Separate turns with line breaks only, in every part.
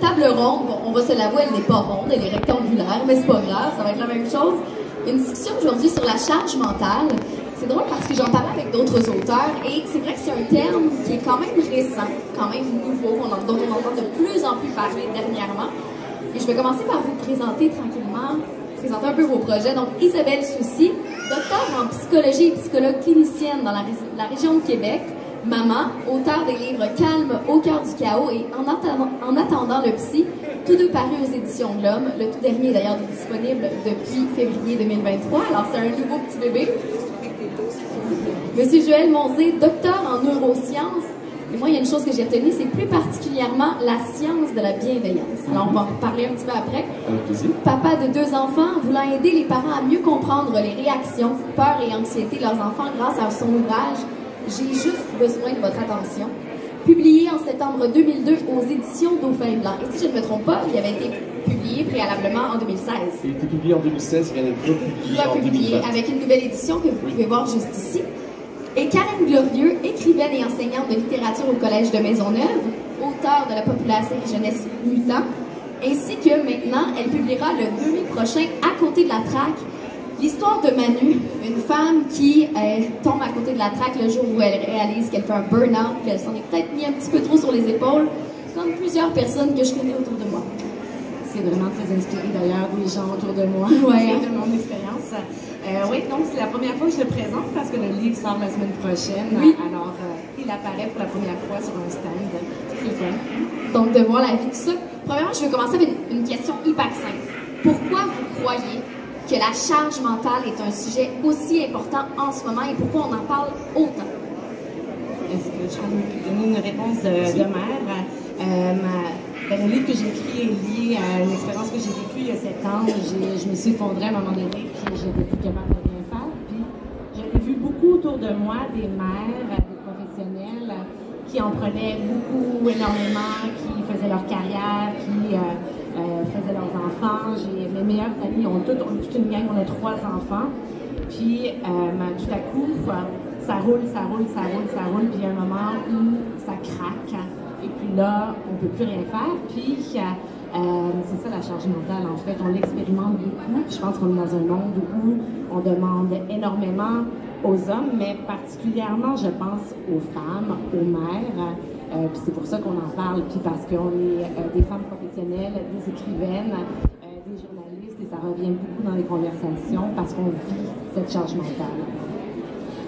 table ronde, bon, on va se l'avouer, elle n'est pas ronde, elle est rectangulaire, mais c'est pas grave, ça va être la même chose. Une discussion aujourd'hui sur la charge mentale. C'est drôle parce que j'en parlais avec d'autres auteurs et c'est vrai que c'est un terme qui est quand même récent, quand même nouveau, dont on entend de plus en plus parler dernièrement. Et je vais commencer par vous présenter tranquillement, présenter un peu vos projets. Donc, Isabelle Soucy, docteur en psychologie et psychologue clinicienne dans la région de Québec, maman, auteure des livres Calme au cœur du chaos et En attendant le psy, tous deux parus aux éditions de l'Homme. Le tout dernier d'ailleurs est disponible depuis février 2023. Alors, c'est un nouveau petit bébé. Monsieur Joël Monzé, docteur en neurosciences. Et moi, il y a une chose que j'ai retenue, c'est plus particulièrement la science de la bienveillance. Alors, on va en parler un petit peu après.
Avec plaisir.
Papa de 2 enfants, voulant aider les parents à mieux comprendre les réactions, peur et anxiété de leurs enfants grâce à son ouvrage « J'ai juste besoin de votre attention », publié en septembre 2002 aux éditions Dauphin Blanc. Et si je ne me trompe pas, il avait été publié préalablement en 2016.
Il a été publié en 2016, il vient d'être republié en 2020.
Avec une nouvelle édition que vous pouvez voir juste ici. Et Karine Glorieux, écrivaine et enseignante de littérature au Collège de Maisonneuve, auteure de la populaire série jeunesse Mutant, ainsi que maintenant, elle publiera le 2 mai prochain, À côté de la traque, l'histoire de Manu, une femme qui tombe à côté de la traque le jour où elle réalise qu'elle fait un burn-out, qu'elle s'en est peut-être mis un petit peu trop sur les épaules, comme plusieurs personnes que je connais autour de moi.
C'est vraiment très inspiré d'ailleurs des gens autour de moi,
Ouais.
de mon expérience. Oui, donc c'est la première fois que je le présente parce que le livre sort la semaine prochaine.
Oui.
Alors, il apparaît pour la première fois sur un stand. C'est fun.
Donc, de voir la vie de ça. Premièrement, je vais commencer avec une question hyper simple. Pourquoi vous croyez que la charge mentale est un sujet aussi important en ce moment et pourquoi on en parle autant?
Est-ce que je peux vous donner une réponse de mère? Le livre que j'ai écrit est lié à une expérience que j'ai vécue il y a 7 ans. Je me suis effondrée à un moment donné, puis j'étais plus capable de rien faire. Puis j'avais vu beaucoup autour de moi des mères, des professionnels qui en prenaient beaucoup, énormément, qui faisaient leur carrière, qui faisaient leurs enfants. Mes meilleures amies ont toute une gang, on a 3 enfants. Puis tout à coup, ça roule, puis il y a un moment où ça craque. Et puis là, on ne peut plus rien faire. Puis, c'est ça la charge mentale, en fait. On l'expérimente beaucoup. Je pense qu'on est dans un monde où on demande énormément aux hommes, mais particulièrement, je pense, aux femmes, aux mères. Puis c'est pour ça qu'on en parle. Puis parce qu'on est des femmes professionnelles, des écrivaines, des journalistes, et ça revient beaucoup dans les conversations parce qu'on vit cette charge mentale.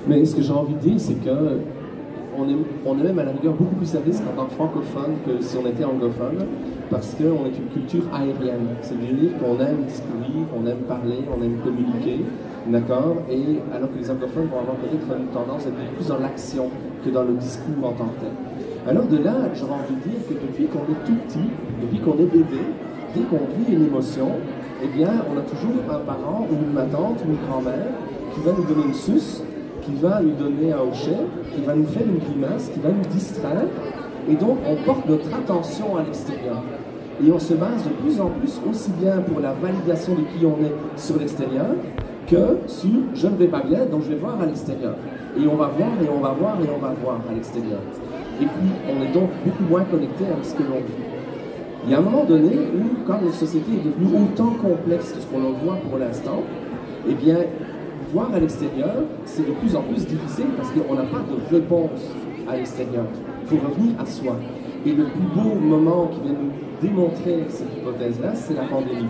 Mais ce que j'ai envie de dire, c'est que on est même à la rigueur beaucoup plus à risque en tant que francophone que si on était anglophone, parce qu'on est une culture aérienne. C'est du livre qu'on aime discourir, on aime parler, on aime communiquer, d'accord? Et alors que les anglophones vont avoir peut-être une tendance à être beaucoup plus dans l'action que dans le discours en tant que tel. Alors de là, j'aurais envie de dire que depuis qu'on est tout petit, depuis qu'on est bébé, dès qu'on vit une émotion, eh bien, on a toujours un parent ou ma tante ou une grand-mère qui va nous donner une suce, qui va nous donner un hochet, qui va nous faire une grimace, qui va nous distraire. Et donc, on porte notre attention à l'extérieur. Et on se base de plus en plus aussi bien pour la validation de qui on est sur l'extérieur que sur « je ne vais pas bien, donc je vais voir à l'extérieur ». Et on va voir, et on va voir, et on va voir à l'extérieur. Et puis, on est donc beaucoup moins connecté avec ce que l'on vit. Il y a un moment donné où, quand notre société est devenue autant complexe que ce qu'on en voit pour l'instant, eh bien, voir à l'extérieur, c'est de plus en plus difficile parce qu'on n'a pas de réponse à l'extérieur. Il faut revenir à soi. Et le plus beau moment qui vient nous démontrer cette hypothèse-là, c'est la pandémie.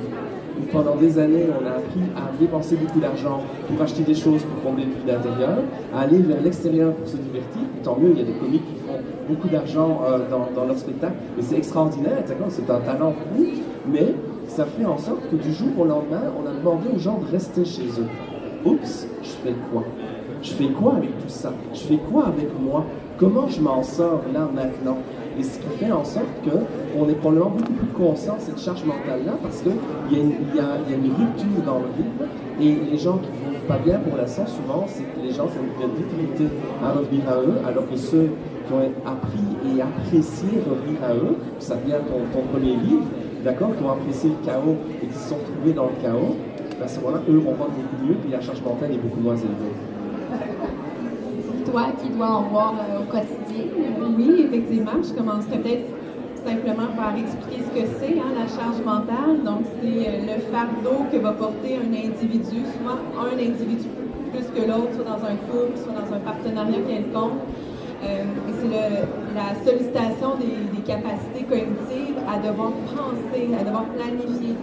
Où pendant des années, on a appris à dépenser beaucoup d'argent pour acheter des choses pour combler le vide intérieur, à aller vers l'extérieur pour se divertir. Et tant mieux, il y a des comiques qui font beaucoup d'argent dans leur spectacle. Et c'est extraordinaire, c'est un talent fou. Mais ça fait en sorte que du jour au lendemain, on a demandé aux gens de rester chez eux. Oups, je fais quoi? Je fais quoi avec tout ça? Je fais quoi avec moi? Comment je m'en sors là maintenant? Et ce qui fait en sorte qu'on est probablement beaucoup plus conscient de cette charge mentale-là parce qu'il y, y a une rupture dans le rythme et les gens qui ne vont pas bien pour l'instant, souvent, c'est que les gens ont une difficulté à revenir à eux, alors que ceux qui ont appris et apprécié revenir à eux, ça vient ton premier livre, d'accord, qui ont apprécié le chaos et qui se sont retrouvés dans le chaos, à ce moment-là, eux vont prendre beaucoup mieux, puis la charge mentale est beaucoup moins élevée.
Toi qui dois en voir au quotidien.
Oui, effectivement, je commencerais peut-être simplement par expliquer ce que c'est, hein, la charge mentale. Donc, c'est le fardeau que va porter un individu, souvent un individu plus que l'autre, soit dans un couple, soit dans un partenariat quelconque. C'est la sollicitation des capacités cognitives à devoir penser, à devoir planifier.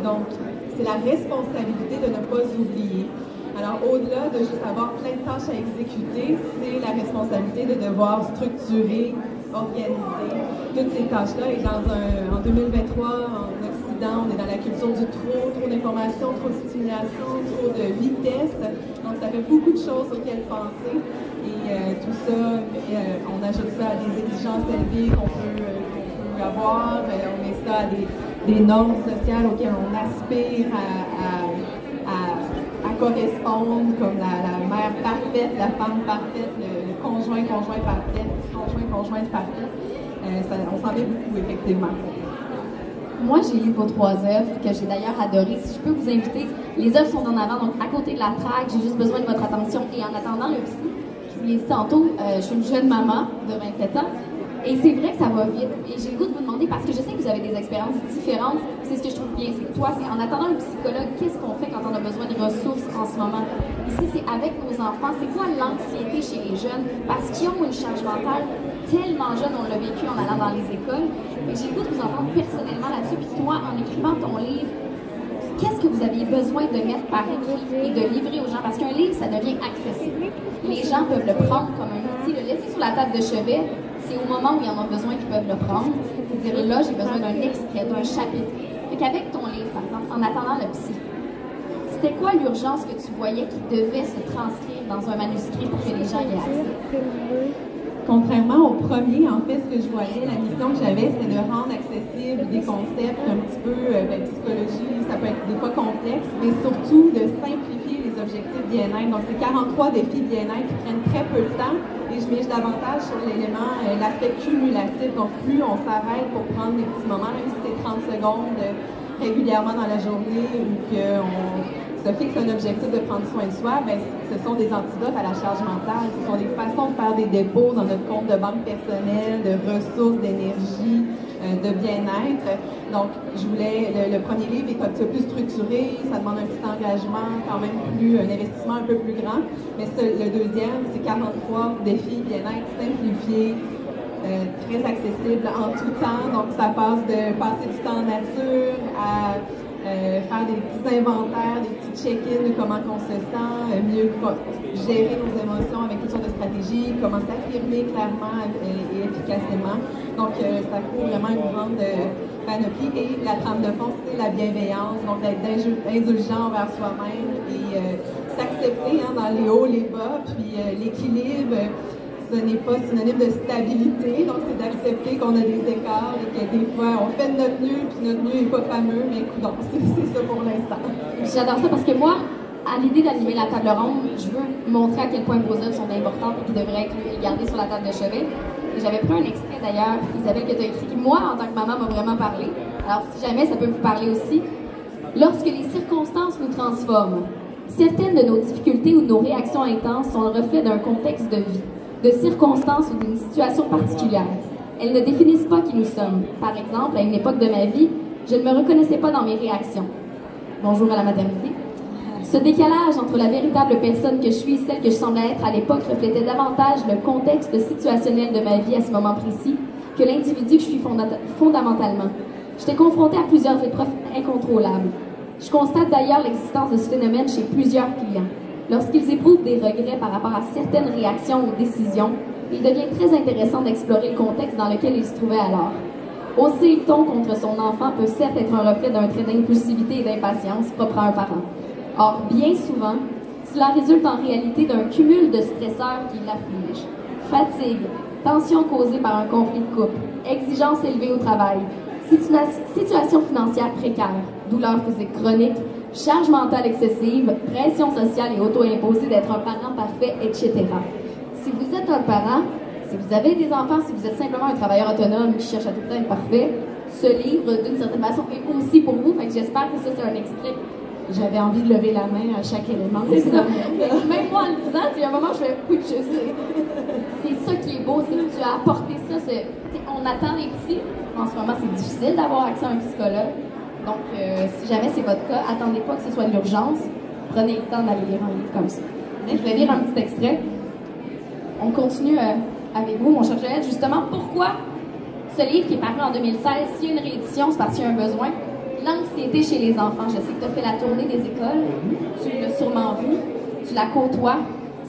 Donc, c'est la responsabilité de ne pas oublier. Alors, au-delà de juste avoir plein de tâches à exécuter, c'est la responsabilité de devoir structurer, organiser toutes ces tâches-là. Et en 2023, en Occident, on est dans la culture du trop d'informations, trop de stimulation, trop de vitesse. Donc, ça fait beaucoup de choses auxquelles penser. Et tout ça, on ajoute ça à des exigences élevées qu'on peut avoir. On met ça à des normes sociales auxquelles on aspire à correspondre, comme la mère parfaite, la femme parfaite, le conjointe parfaite. On s'en met beaucoup, effectivement.
Moi, j'ai lu vos 3 œuvres, que j'ai d'ailleurs adorées. Si je peux vous inviter, les œuvres sont en avant, donc à côté de la traque, j'ai juste besoin de votre attention. Et en attendant le psy, je vous l'ai dit tantôt, je suis une jeune maman de 27 ans. Et c'est vrai que ça va vite. Et j'ai le goût de vous demander, parce que je sais que vous avez des expériences différentes, c'est ce que je trouve bien, c'est que toi, c'est en attendant un psychologue, qu'est-ce qu'on fait quand on a besoin de ressources en ce moment? Ici, c'est avec nos enfants. C'est quoi l'anxiété chez les jeunes? Parce qu'ils ont une charge mentale tellement jeune, on l'a vécu en allant dans les écoles. Et j'ai le goût de vous entendre personnellement là-dessus. Puis toi, en écrivant ton livre, qu'est-ce que vous aviez besoin de mettre par écrit et de livrer aux gens? Parce qu'un livre, ça devient accessible. Les gens peuvent le prendre comme un outil, le laisser sur la table de chevet. C'est au moment où ils en ont besoin qu'ils peuvent le prendre. C'est-à-dire, là, j'ai besoin d'un extrait, d'un chapitre. Fait qu'avec ton livre, par exemple, en attendant le psy, c'était quoi l'urgence que tu voyais qui devait se transcrire dans un manuscrit pour que les gens y aient accès?
Contrairement au premier, en fait, ce que je voyais, la mission que j'avais, c'était de rendre accessible des concepts un petit peu, psychologie, ça peut être des fois complexe, mais surtout de simplifier les objectifs bien-être. Donc, c'est 43 défis bien-être qui prennent très peu de temps et je mise davantage sur l'élément, l'aspect cumulatif. Donc, plus on s'arrête pour prendre des petits moments, même si c'est 30 secondes régulièrement dans la journée ou qu'on se fixe un objectif de prendre soin de soi, bien, ce sont des antidotes à la charge mentale. Ce sont des façons de faire des dépôts dans notre compte de banque personnelle, de ressources, d'énergie, de bien-être. Donc, je voulais, le premier livre est un petit peu plus structuré, ça demande un petit engagement, quand même un investissement un peu plus grand. Mais le deuxième, c'est 43 défis bien-être simplifiés, très accessible en tout temps. Donc, ça passe de passer du temps en nature à faire des petits inventaires, des petits check-ins de comment on se sent, mieux gérer nos émotions avec toutes sortes de stratégies, comment s'affirmer clairement et efficacement. Donc, ça couvre vraiment une grande panoplie. Et la trame de fond, c'est la bienveillance, donc d'être indulgent envers soi-même et s'accepter dans les hauts, les bas, puis l'équilibre. Ce n'est pas synonyme de stabilité, donc c'est d'accepter qu'on a des écarts et que des fois on fait de notre mieux, puis notre mieux n'est pas fameux, mais écoute, c'est ça pour l'instant.
J'adore ça parce que moi, à l'idée d'animer la table ronde, je veux montrer à quel point vos œuvres sont importantes et qui devraient être gardées sur la table de chevet. Et j'avais pris un extrait d'ailleurs, Isabelle, que tu as écrit, qui moi, en tant que maman, m'a vraiment parlé. Alors si jamais ça peut vous parler aussi. Lorsque les circonstances nous transforment, certaines de nos difficultés ou de nos réactions intenses sont le reflet d'un contexte de vie, de circonstances ou d'une situation particulière. Elles ne définissent pas qui nous sommes. Par exemple, à une époque de ma vie, je ne me reconnaissais pas dans mes réactions. Bonjour à la maternité. Ce décalage entre la véritable personne que je suis et celle que je semblais être à l'époque reflétait davantage le contexte situationnel de ma vie à ce moment précis que l'individu que je suis fondamentalement. J'étais confrontée à plusieurs épreuves incontrôlables. Je constate d'ailleurs l'existence de ce phénomène chez plusieurs clients. Lorsqu'ils éprouvent des regrets par rapport à certaines réactions ou décisions, il devient très intéressant d'explorer le contexte dans lequel ils se trouvaient alors. Hausser le ton contre son enfant peut certes être un reflet d'un trait d'impulsivité et d'impatience propre à un parent. Or, bien souvent, cela résulte en réalité d'un cumul de stresseurs qui l'affligent. Fatigue, tension causée par un conflit de couple, exigences élevées au travail, situation financière précaire, douleur physique chronique, charge mentale excessive, pression sociale et auto-imposée d'être un parent parfait, etc. Si vous êtes un parent, si vous avez des enfants, si vous êtes simplement un travailleur autonome qui cherche à tout le temps être parfait, ce livre, d'une certaine façon, est aussi pour vous. Fait que j'espère que ça, c'est un extrait
j'avais envie de lever la main à chaque élément.
C'est ça. Même moi, en le disant, il y a un moment, je fais oui, je sais. C'est ça qui est beau, c'est que tu as apporté ça. On attend les petits. En ce moment, c'est difficile d'avoir accès à un psychologue. Donc, si jamais c'est votre cas, attendez pas que ce soit de l'urgence. Prenez le temps d'aller lire un livre comme ça. Je vais lire un petit extrait. On continue avec vous, mon cher Joël. Justement, pourquoi ce livre qui est paru en 2016, s'il y a une réédition, c'est parce qu'il y a un besoin. L'anxiété chez les enfants. Je sais que tu as fait la tournée des écoles. Tu l'as sûrement vu. Tu la côtoies.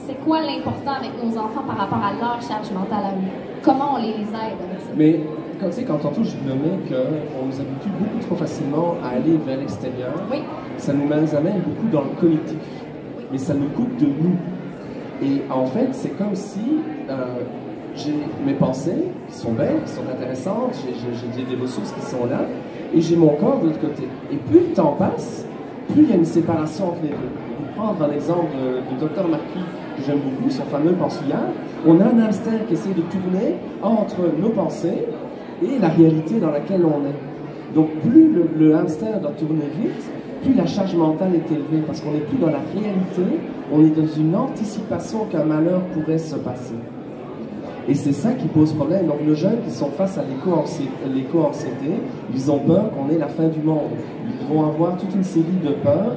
C'est quoi l'important avec nos enfants par rapport à leur charge mentale à eux? Comment on les aide avec ça?
Mais quand, tu sais, quand tantôt je nommais qu'on nous habitue beaucoup trop facilement à aller vers l'extérieur,
Oui.
ça nous amène beaucoup dans le cognitif. Mais ça nous coupe de nous. Et en fait, c'est comme si j'ai mes pensées qui sont belles, qui sont intéressantes, j'ai des ressources qui sont là, et j'ai mon corps de l'autre côté. Et plus le temps passe, plus il y a une séparation entre les deux. Pour prendre un exemple du docteur Marquis, que j'aime beaucoup, son fameux pensouillard, on a un hamster qui essaie de tourner entre nos pensées et la réalité dans laquelle on est. Donc plus le hamster doit tourner vite, plus la charge mentale est élevée, parce qu'on n'est plus dans la réalité, on est dans une anticipation qu'un malheur pourrait se passer. Et c'est ça qui pose problème. Donc nos jeunes qui sont face à l'éco-anxiété, ils ont peur qu'on ait la fin du monde. Ils vont avoir toute une série de peurs.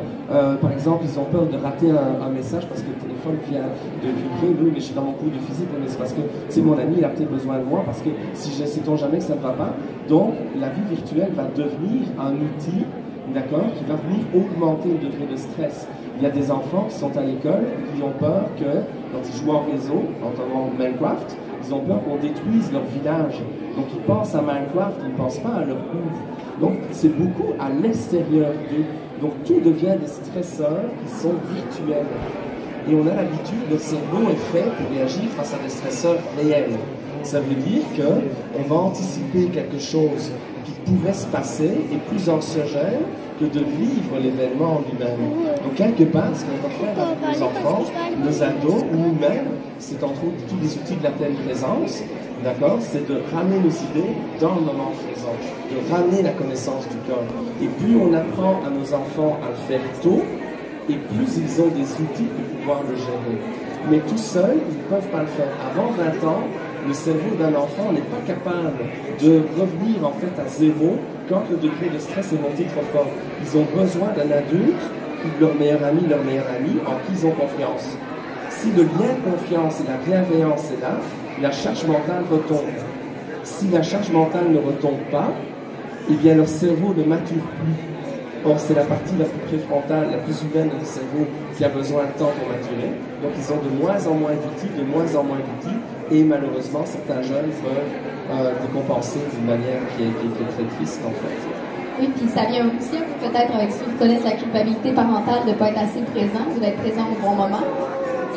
Par exemple, ils ont peur de rater un message parce que le téléphone vient de vibrer. Oui, mais je suis dans mon cours de physique, mais c'est parce que c'est mon ami, il a peut-être besoin de moi, parce que si sait-on jamais que ça ne va pas. Donc la vie virtuelle va devenir un outil, d'accord, qui va venir augmenter le degré de stress. Il y a des enfants qui sont à l'école et qui ont peur que, quand ils jouent en réseau, notamment Minecraft, ils ont peur qu'on détruise leur village. Donc ils pensent à Minecraft, ils ne pensent pas à leur cours. Donc c'est beaucoup à l'extérieur d'eux. Donc tout devient des stresseurs qui sont virtuels. Et on a l'habitude, notre cerveau est fait pour réagir face à des stresseurs réels. Ça veut dire qu'on va anticiper quelque chose qui pourrait se passer et plus anxiogène que de vivre l'événement en lui-même. Donc quelque part, ce qu'on va faire avec nos enfants, nos ados ou nous-mêmes, c'est entre autres tous les outils de la pleine présence, d'accord, c'est de ramener nos idées dans le moment présent, de ramener la connaissance du corps. Et plus on apprend à nos enfants à le faire tôt, et plus ils ont des outils pour pouvoir le gérer. Mais tout seuls, ils ne peuvent pas le faire. Avant 20 ans, le cerveau d'un enfant n'est pas capable de revenir en fait à zéro quand le degré de stress est monté trop fort. Ils ont besoin d'un adulte ou de leur meilleur ami en qui ils ont confiance. Si le lien de confiance et la bienveillance est là, la charge mentale retombe. Si la charge mentale ne retombe pas, eh bien leur cerveau ne mature plus. Or, c'est la partie la plus préfrontale, la plus humaine de notre cerveau qui a besoin de temps pour maturer. Donc, ils ont de moins en moins d'outils, et malheureusement, certains jeunes peuvent décompenser d'une manière qui est très triste, en fait.
Oui, puis ça vient aussi un peu peut-être avec ceux qui connaissent la culpabilité parentale de ne pas être assez présent ou d'être présent au bon moment.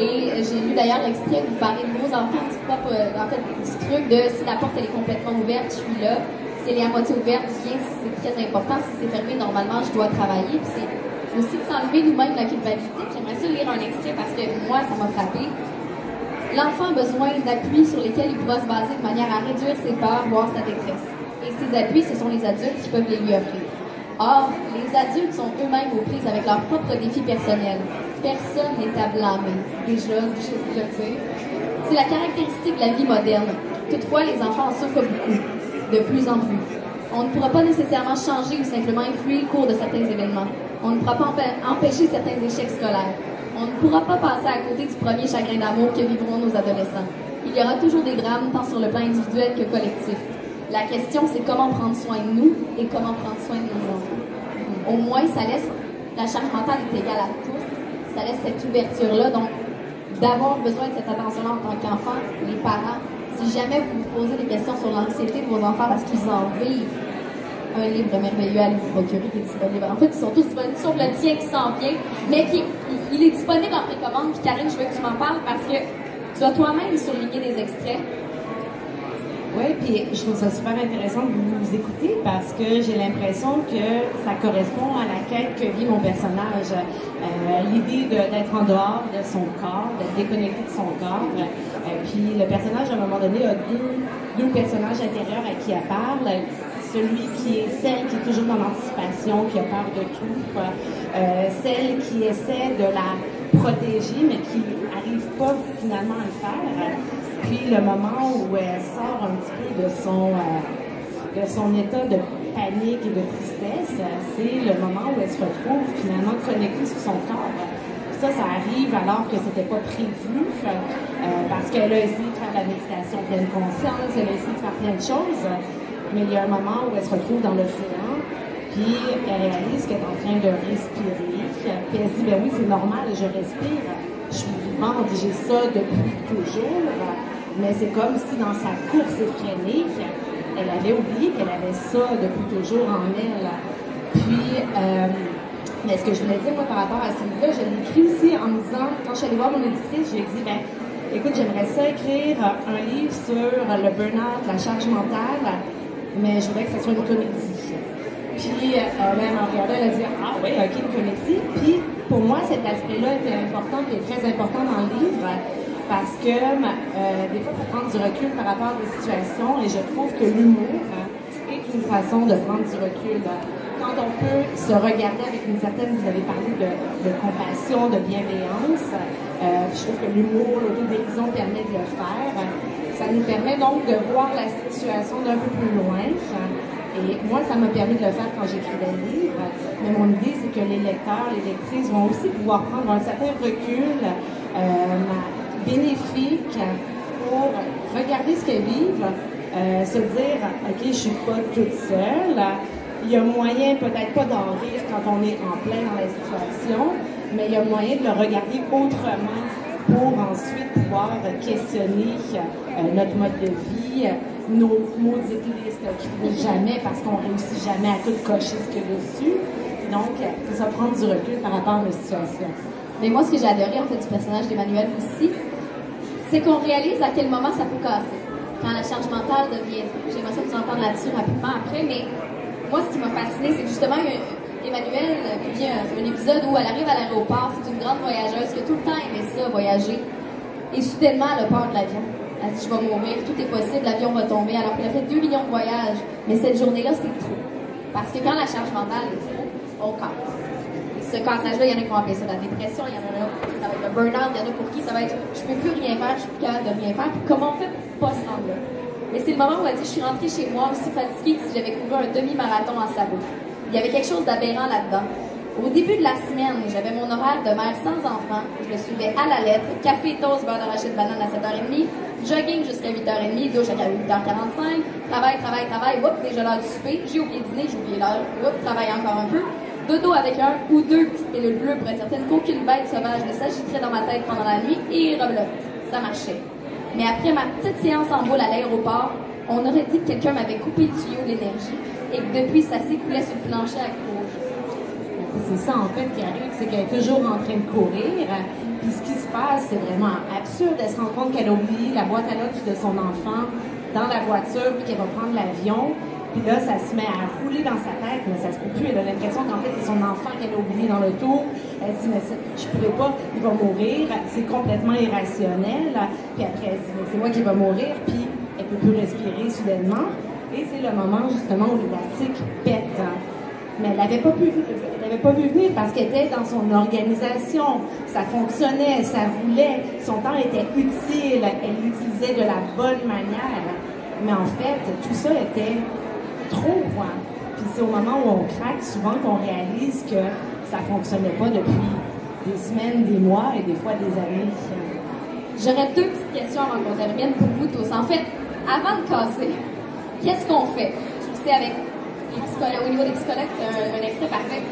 Et j'ai lu d'ailleurs l'extrait où vous parlez de vos enfants, en fait, du truc de si la porte elle est complètement ouverte, je suis là. Si elle est à moitié ouverte, bien, c'est très important. Si c'est fermé, normalement, je dois travailler. Puis c'est aussi de s'enlever nous-mêmes la culpabilité. J'aimerais ça lire un extrait parce que moi, ça m'a frappé. L'enfant a besoin d'appuis sur lesquels il pourra se baser de manière à réduire ses peurs, voire sa détresse. Et ces appuis, ce sont les adultes qui peuvent les lui offrir. Or, les adultes sont eux-mêmes aux prises avec leurs propres défis personnels. Personne n'est à blâmer. Déjà, je le sais. C'est la caractéristique de la vie moderne. Toutefois, les enfants en souffrent beaucoup. De plus en plus. On ne pourra pas nécessairement changer ou simplement influer le cours de certains événements. On ne pourra pas empêcher certains échecs scolaires. On ne pourra pas passer à côté du premier chagrin d'amour que vivront nos adolescents. Il y aura toujours des drames, tant sur le plan individuel que collectif. La question, c'est comment prendre soin de nous et comment prendre soin de nos enfants. Au moins, ça laisse, la charge mentale est égale à tous, ça laisse cette ouverture-là, donc d'avoir besoin de cette attention-là en tant qu'enfant, les parents. Si jamais vous vous posez des questions sur l'anxiété de vos enfants parce qu'ils en vivent, un livre merveilleux à vous procurer qui est disponible. En fait, ils sont tous disponibles, sauf le tien qui s'en vient, mais il est disponible en précommande. Puis Karine, je veux que tu m'en parles parce que tu as toi-même surligné des extraits.
Oui, puis je trouve ça super intéressant de vous écouter parce que j'ai l'impression que ça correspond à la quête que vit mon personnage. L'idée d'être en dehors de son corps, d'être déconnecté de son corps. Puis le personnage, à un moment donné, a deux personnages intérieurs à qui elle parle. celle qui est toujours dans l'anticipation, qui a peur de tout, celle qui essaie de la protéger, mais qui n'arrive pas finalement à le faire. Puis le moment où elle sort un petit peu de son état de panique et de tristesse, c'est le moment où elle se retrouve finalement connectée sur son corps. Ça arrive alors que c'était pas prévu, parce qu'elle a essayé de faire de la méditation pleine conscience, elle a essayé de faire plein de choses, mais il y a un moment où elle se retrouve dans l'océan, puis elle réalise qu'elle est en train de respirer, puis elle se dit, ben oui, c'est normal, je respire, je suis vivante, j'ai ça depuis toujours, mais c'est comme si dans sa course effrénée, elle avait oublié qu'elle avait ça depuis toujours en elle. Puis, mais ce que je voulais dire, moi, par rapport à ce livre-là, je l'ai écrit aussi en me disant, quand je suis allée voir mon éditrice, j'ai dit, ben, écoute, j'aimerais ça écrire un livre sur le burn-out, la charge mentale, mais je voudrais que ça soit une comédie. Puis, elle m'a regardé, elle a dit, ah oui, ok, une comédie. Puis, pour moi, cet aspect-là était important et très important dans le livre, parce que des fois, il faut prendre du recul par rapport à des situations, et je trouve que l'humour est une façon de prendre du recul. Quand on peut se regarder avec une certaine, vous avez parlé de compassion, de bienveillance, je trouve que l'humour, l'autodérision permet de le faire. Ça nous permet donc de voir la situation d'un peu plus loin. Et moi, ça m'a permis de le faire quand j'écrivais le livre. Mais mon idée, c'est que les lecteurs, les lectrices vont aussi pouvoir prendre un certain recul bénéfique pour regarder ce qu'elles vivent, se dire, OK, je suis pas toute seule. Il y a moyen, peut-être pas d'en rire quand on est en plein dans la situation, mais il y a moyen de le regarder autrement pour ensuite pouvoir questionner notre mode de vie, nos maudites listes qui ne finissent jamais parce qu'on réussit jamais à tout cocher ce qu'il y a dessus. Donc, c'est ça, prendre du recul par rapport à nos situations.
Mais moi, ce que j'ai adoré en fait du personnage d'Emmanuel aussi, c'est qu'on réalise à quel moment ça peut casser. Quand la charge mentale devient... J'aimerais ça vous entendre là-dessus rapidement après, mais moi, ce qui m'a fascinée, c'est que justement, Emmanuel vit un épisode où elle arrive à l'aéroport, c'est une grande voyageuse qui a tout le temps aimé ça, voyager. Et soudainement, elle a peur de l'avion. Elle dit, je vais mourir, tout est possible, l'avion va tomber, alors qu'elle a fait 2 millions de voyages. Mais cette journée-là, c'est trop. Parce que quand la charge mentale est trop, on casse. Ce cassage-là, il y en a qui vont appeler ça la dépression, il y en a ça va être le burn-out, il y en a pour qui ça va être je peux plus rien faire, je suis plus capable de rien faire. Puis comment on fait pour pas se rendre là? Mais c'est le moment où elle dit je suis rentrée chez moi aussi fatiguée que si j'avais couru un demi-marathon en sabot. Il y avait quelque chose d'aberrant là-dedans. Au début de la semaine, j'avais mon horaire de mère sans enfant. Je le suivais à la lettre. Café, toast, beurre d'arachide, banane à 7h30. Jogging jusqu'à 8h30. Douche à 8h45. Travail. Oups, déjà l'heure du souper. J'ai oublié le dîner, j'ai oublié l'heure. Oups, travail encore un peu. Dodo avec un ou deux petites pilules bleues pour être certaine qu'aucune bête sauvage ne s'agiterait dans ma tête pendant la nuit. Et rebelote. Ça marchait. Mais après ma petite séance en boule à l'aéroport, on aurait dit que quelqu'un m'avait coupé le tuyau de l'énergie et que depuis, ça s'écoulait sur le plancher à courir.
C'est ça, en fait, qui arrive, c'est qu'elle est toujours en train de courir. Puis ce qui se passe, c'est vraiment absurde. Elle se rend compte qu'elle a oublié la boîte à lunch de son enfant dans la voiture, puis qu'elle va prendre l'avion. Puis là, ça se met à rouler dans sa tête, mais ça se peut plus. Elle a l'impression qu'en fait, c'est son enfant qu'elle a oublié dans le tour. Elle se dit, mais je ne pourrais pas, il va mourir. C'est complètement irrationnel. Puis après, elle se dit, mais c'est moi qui vais mourir. Puis elle ne peut plus respirer soudainement. Et c'est le moment, justement, où l'élastique pète. Mais elle n'avait pas vu venir parce qu'elle était dans son organisation. Ça fonctionnait, ça roulait. Son temps était utile. Elle l'utilisait de la bonne manière. Mais en fait, tout ça était trop, quoi. Puis c'est au moment où on craque souvent qu'on réalise que ça ne fonctionnait pas depuis des semaines, des mois et des fois des années.
J'aurais 2 petites questions avant qu'on termine pour vous tous. En fait, avant de casser, qu'est-ce qu'on fait? Je sais avec les psychologues, au niveau des psychologues, c'est un extrait parfait.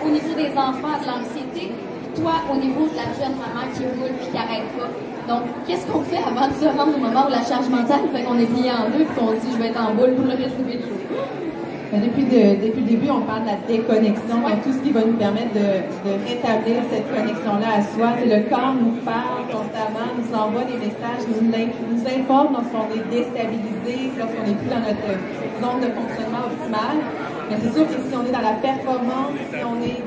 Au niveau des enfants, de l'anxiété, toi, au niveau de la jeune maman qui roule puis qui n'arrête pas. Donc, qu'est-ce qu'on fait avant de se rendre au moment où la charge mentale fait qu'on est plié en deux et qu'on se dit je vais être en boule pour le reste de mes jours?
Depuis le début, on parle de la déconnexion, donc tout ce qui va nous permettre de rétablir cette connexion-là à soi. C'est le corps nous parle constamment, nous envoie des messages, nous informe lorsqu'on est déstabilisé, lorsqu'on n'est plus dans notre zone de fonctionnement optimale. Mais c'est sûr que si on est dans la performance, si on est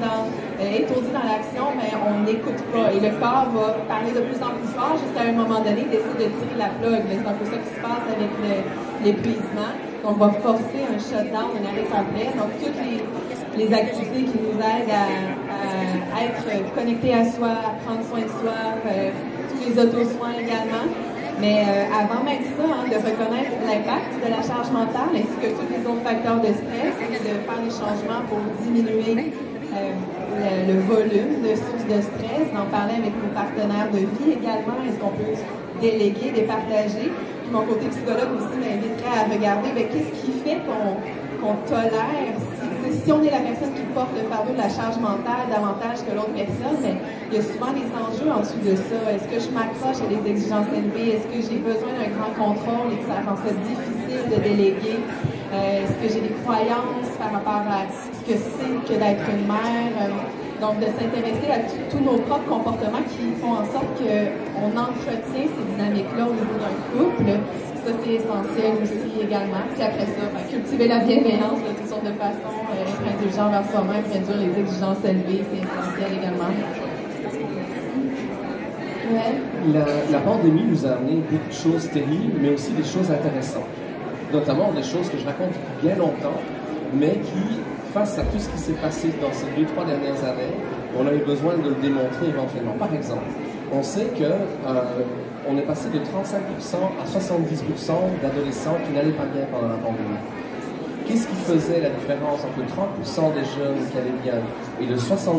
étourdi dans l'action, mais on n'écoute pas. Et le corps va parler de plus en plus fort jusqu'à un moment donné, il décide de tirer la plug. C'est un peu ça qui se passe avec l'épuisement. on va forcer un shutdown, un arrêt complet. Donc, toutes les activités qui nous aident à être connectés à soi, à prendre soin de soi, tous les auto-soins également. Mais avant même ça, de reconnaître l'impact de la charge mentale ainsi que tous les autres facteurs de stress et de faire des changements pour diminuer le volume de sources de stress, d'en parler avec nos partenaires de vie également. Est-ce qu'on peut déléguer, départager? Puis mon côté psychologue aussi m'inviterait à regarder qu'est-ce qui fait qu'on tolère. Si on est la personne qui porte le fardeau de la charge mentale davantage que l'autre personne, mais il y a souvent des enjeux en dessous de ça. Est-ce que je m'accroche à des exigences élevées? Est-ce que j'ai besoin d'un grand contrôle et que ça rend ça difficile de déléguer? Est-ce que j'ai des croyances par rapport à ce que c'est que d'être une mère? Donc, de s'intéresser à tous nos propres comportements qui font en sorte qu'on entretient ces dynamiques-là au niveau d'un couple. Ça, c'est essentiel aussi également. Puis après ça, cultiver la bienveillance de toutes sortes de façons, être indulgent vers soi-même, réduire les exigences élevées, c'est essentiel également. Ouais.
La pandémie nous a amené beaucoup de choses terribles, mais aussi des choses intéressantes. Notamment des choses que je raconte depuis bien longtemps, mais qui, face à tout ce qui s'est passé dans ces 2-3 dernières années, on a eu besoin de le démontrer éventuellement. Par exemple, on sait que on est passé de 35% à 70% d'adolescents qui n'allaient pas bien pendant la pandémie. Qu'est-ce qui faisait la différence entre 30% des jeunes qui allaient bien et le 70%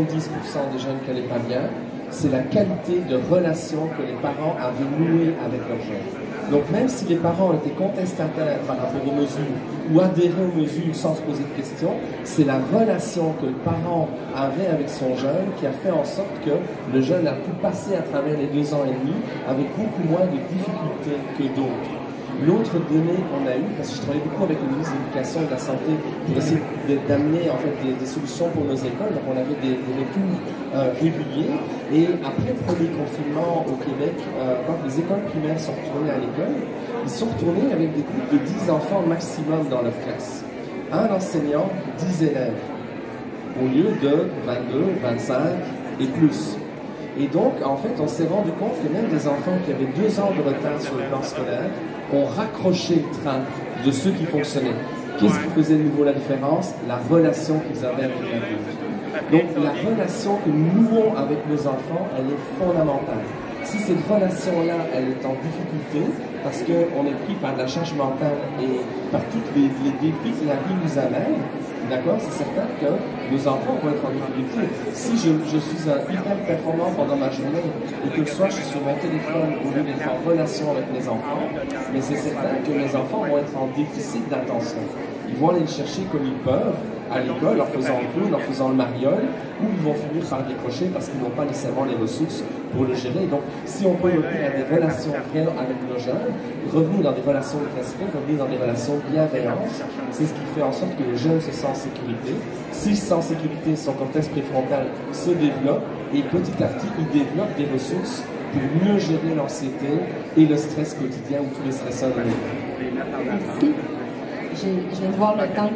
des jeunes qui n'allaient pas bien? C'est la qualité de relation que les parents avaient nouée avec leurs jeunes. Donc même si les parents étaient contestataires par rapport aux mesures ou adhéraient aux mesures sans se poser de questions, c'est la relation que le parent avait avec son jeune qui a fait en sorte que le jeune a pu passer à travers les 2 ans et demi avec beaucoup moins de difficultés que d'autres. L'autre donnée qu'on a eue, parce que je travaille beaucoup avec le ministre de l'Éducation et de la Santé pour essayer d'amener en fait des solutions pour nos écoles, donc on avait des retours réguliers. Et après le premier confinement au Québec, quand les écoles primaires sont retournées à l'école, ils sont retournés avec des groupes de 10 enfants maximum dans leur classe. Un enseignant, 10 élèves, au lieu de 22, 25 et plus. Et donc, en fait, on s'est rendu compte que même des enfants qui avaient 2 ans de retard sur le plan scolaire ont raccroché le train de ceux qui fonctionnaient. Qu'est-ce qui faisait de nouveau la différence? La relation qu'ils avaient avec l'adulte. Donc, la relation que nous nouons avec nos enfants, elle est fondamentale. Si cette relation-là, elle est en difficulté, parce qu'on est pris par la charge mentale et par tous les défis que la vie nous amène, d'accord, c'est certain que nos enfants vont être en difficulté. Si je suis un hyper performant pendant ma journée et que le soir je suis sur mon téléphone au lieu d'être en relation avec mes enfants, mais c'est certain que mes enfants vont être en déficit d'attention. Ils vont aller le chercher comme ils peuvent à l'école en faisant le clown, en faisant le mariole, ou ils vont finir par décrocher parce qu'ils n'ont pas nécessairement les ressources pour le gérer. Donc, si on peut revenir à des relations vraies avec nos jeunes, revenir dans des relations de respect, revenir dans des relations de bienveillance, c'est ce qui fait en sorte que le jeune se sent en sécurité. S'il se sent en sécurité, son cortex préfrontal se développe et petit à petit, il développe des ressources pour mieux gérer l'anxiété et le stress quotidien ou tous les stresseurs de la vie.
Merci. Je viens de voir le temps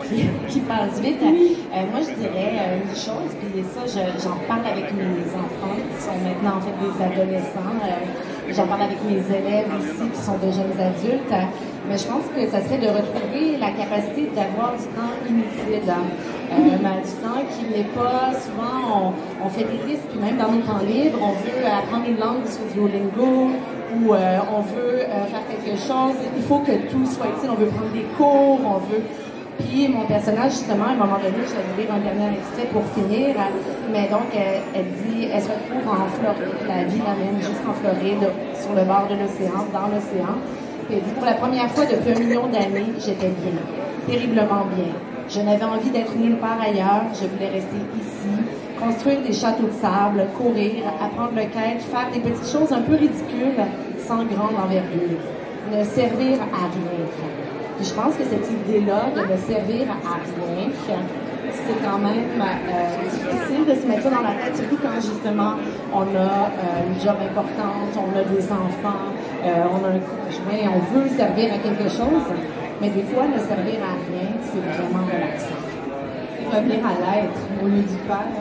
qui passe vite. Moi, je dirais une chose, puis ça, j'en parle avec mes enfants qui sont maintenant en fait des adolescents. J'en parle avec mes élèves aussi qui sont de jeunes adultes. Mais je pense que ça serait de retrouver la capacité d'avoir du temps inutile. Du temps qui n'est pas souvent, on fait des listes, puis même dans nos temps libres, on veut apprendre une langue sur Duolingo, ou on veut faire quelque chose, il faut que tout soit utile, on veut prendre des cours, on veut... Puis mon personnage, justement, à un moment donné, je vais vous lire un dernier extrait pour finir, mais donc elle dit, elle se retrouve en Floride, la vie l'amène jusqu'en Floride, sur le bord de l'océan, dans l'océan. Puis elle dit, pour la première fois depuis 1 million d'années, j'étais bien, terriblement bien. Je n'avais envie d'être nulle part ailleurs, je voulais rester ici, construire des châteaux de sable, courir, apprendre le quête, faire des petites choses un peu ridicules, sans grande envergure, ne servir à rien. Puis je pense que cette idée-là de ne servir à rien, c'est quand même difficile de se mettre ça dans la tête, surtout quand justement on a une job importante, on a des enfants, on a un conjoint, on veut servir à quelque chose, mais des fois, ne servir à rien, c'est vraiment relaxant. Revenir à l'être au lieu du faire.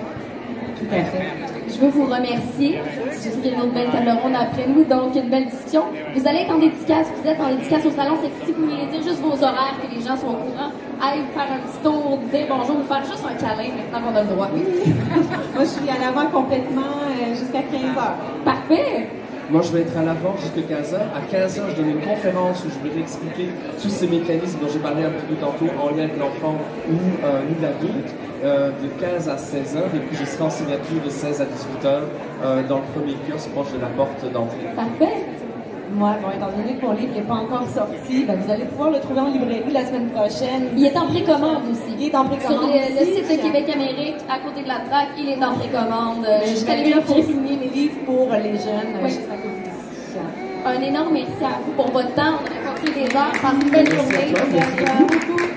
Tout à fait.
je veux vous remercier. Je sais qu'il y a une autre belle table ronde après nous, donc une belle discussion. Vous allez être en dédicace, vous êtes en dédicace au salon, c'est que si vous voulez dire juste vos horaires, que les gens sont au courant, allez faire un petit tour, dire bonjour, vous faire juste un câlin maintenant qu'on a le droit.
Moi, je suis à l'avant complètement jusqu'à 15h.
Parfait!
Moi, je vais être à l'avant jusqu'à 15h. À 15h, je donne une conférence où je vais expliquer tous ces mécanismes dont j'ai parlé un petit peu tantôt en lien avec l'enfant ou l'adulte, de 15 à 16h. Et puis, je serai en signature de 16 à 18h dans le premier kiosque proche de la porte d'entrée.
Parfait!
Moi, bon, étant donné que mon livre n'est pas encore sorti, ben, vous allez pouvoir le trouver en librairie la semaine prochaine.
Il est en précommande aussi.
Il est en précommande.
Sur le site de Québec Amérique, à côté de la traque, il est en précommande.
Je suis allée là pour signer mes livres pour les jeunes.
Oui. Un énorme merci à vous pour votre temps. On a passé des heures. Passez une belle journée. Merci beaucoup.